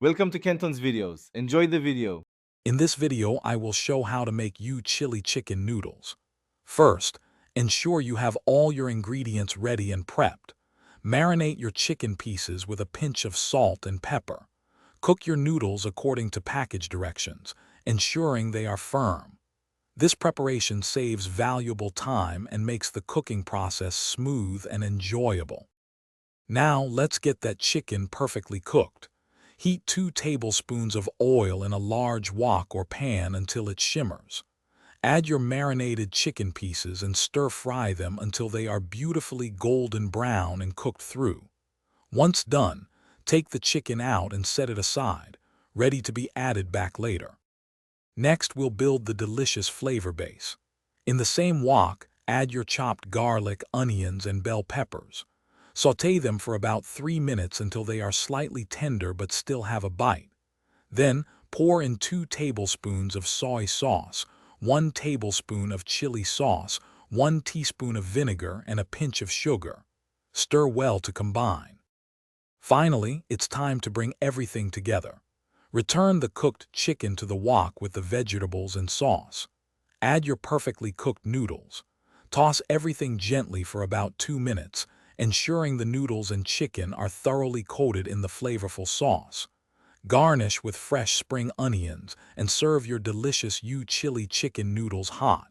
Welcome to Kenton's videos. Enjoy the video. In this video, I will show how to make chili chicken noodles. First, ensure you have all your ingredients ready and prepped. Marinate your chicken pieces with a pinch of salt and pepper. Cook your noodles according to package directions, ensuring they are firm. This preparation saves valuable time and makes the cooking process smooth and enjoyable. Now let's get that chicken perfectly cooked. Heat 2 tablespoons of oil in a large wok or pan until it shimmers. Add your marinated chicken pieces and stir-fry them until they are beautifully golden brown and cooked through. Once done, take the chicken out and set it aside, ready to be added back later. Next, we'll build the delicious flavor base. In the same wok, add your chopped garlic, onions, and bell peppers. Sauté them for about 3 minutes until they are slightly tender but still have a bite. Then, pour in 2 tablespoons of soy sauce, 1 tablespoon of chili sauce, 1 teaspoon of vinegar, and a pinch of sugar. Stir well to combine. Finally, it's time to bring everything together. Return the cooked chicken to the wok with the vegetables and sauce. Add your perfectly cooked noodles. Toss everything gently for about 2 minutes, ensuring the noodles and chicken are thoroughly coated in the flavorful sauce. Garnish with fresh spring onions and serve your delicious chili chicken noodles hot.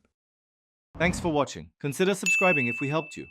Thanks for watching. Consider subscribing if we helped you.